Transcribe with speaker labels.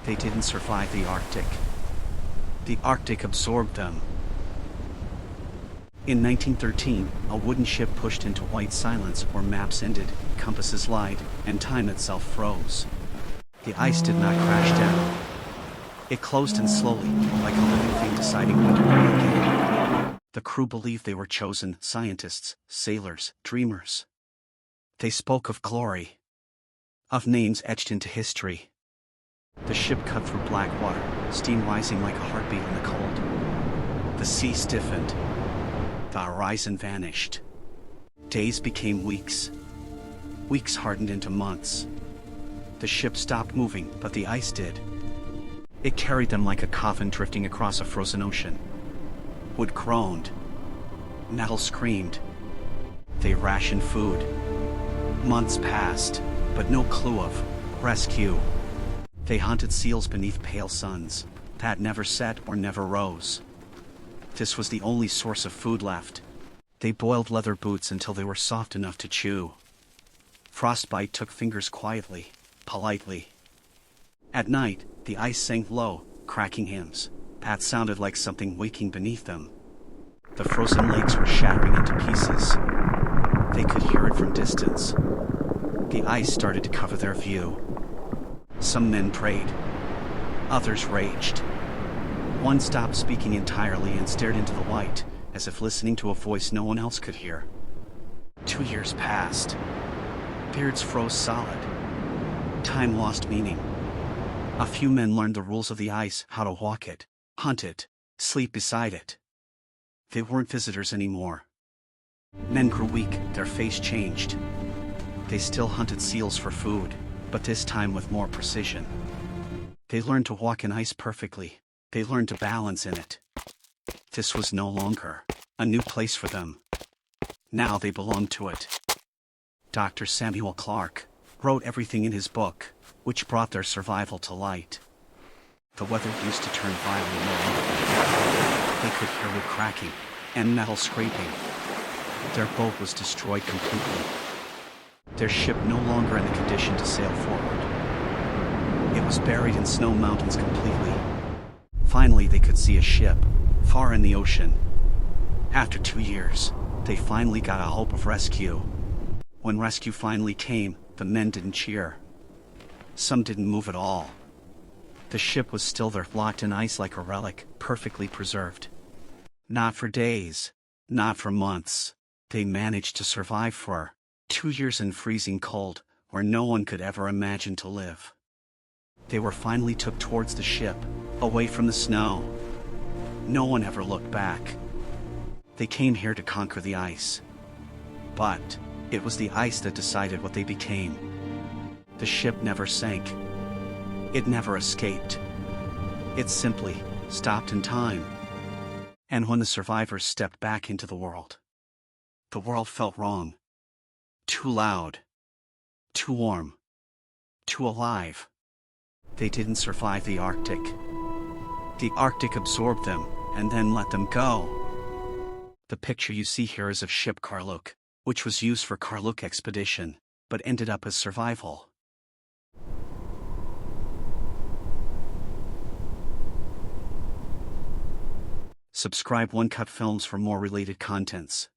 Speaker 1: They didn't survive the Arctic. The Arctic absorbed them. In 1913, a wooden ship pushed into white silence where maps ended, compasses lied, and time itself froze. The ice did not crash down. It closed in slowly, like a living thing deciding when to breathe again. The crew believed they were chosen scientists, sailors, dreamers. They spoke of glory, of names etched into history. The ship cut through black water, steam rising like a heartbeat in the cold. The sea stiffened. The horizon vanished. Days became weeks. Weeks hardened into months. The ship stopped moving, but the ice did. It carried them like a coffin drifting across a frozen ocean. Wood groaned. Metal screamed. They rationed food. Months passed, but no clue of rescue. They hunted seals beneath pale suns that never set or never rose. This was the only source of food left. They boiled leather boots until they were soft enough to chew. Frostbite took fingers quietly, politely. At night, the ice sank low, cracking hymns that sounded like something waking beneath them. The frozen lakes were shattering into pieces. They could hear it from distance. The ice started to cover their view. Some men prayed. Others raged. One stopped speaking entirely and stared into the white, as if listening to a voice no one else could hear. 2 years passed. Beards froze solid. Time lost meaning. A few men learned the rules of the ice, how to walk it, hunt it, sleep beside it. They weren't visitors anymore. Men grew weak, their face changed. They still hunted seals for food, but this time with more precision. They learned to walk in ice perfectly. They learned to balance in it. This was no longer a new place for them. Now they belonged to it. Dr. Samuel Clarke wrote everything in his book, which brought their survival to light. The weather used to turn violent no longer. They could hear wood cracking and metal scraping. Their boat was destroyed completely. Their ship no longer in the condition to sail forward. It was buried in snow mountains completely. Finally they could see a ship, far in the ocean. After 2 years, they finally got a hope of rescue. When rescue finally came, the men didn't cheer. Some didn't move at all. The ship was still there, locked in ice like a relic, perfectly preserved. Not for days, not for months. They managed to survive for 2 years in freezing cold, where no one could ever imagine to live. They were finally took towards the ship, away from the snow. No one ever looked back. They came here to conquer the ice. But it was the ice that decided what they became. The ship never sank. It never escaped. It simply stopped in time. And when the survivors stepped back into the world felt wrong. Too loud. Too warm. Too alive. They didn't survive the Arctic. The Arctic absorbed them, and then let them go. The picture you see here is of ship Karluk, which was used for Karluk expedition, but ended up as survival. Subscribe One Cut Films for more related contents.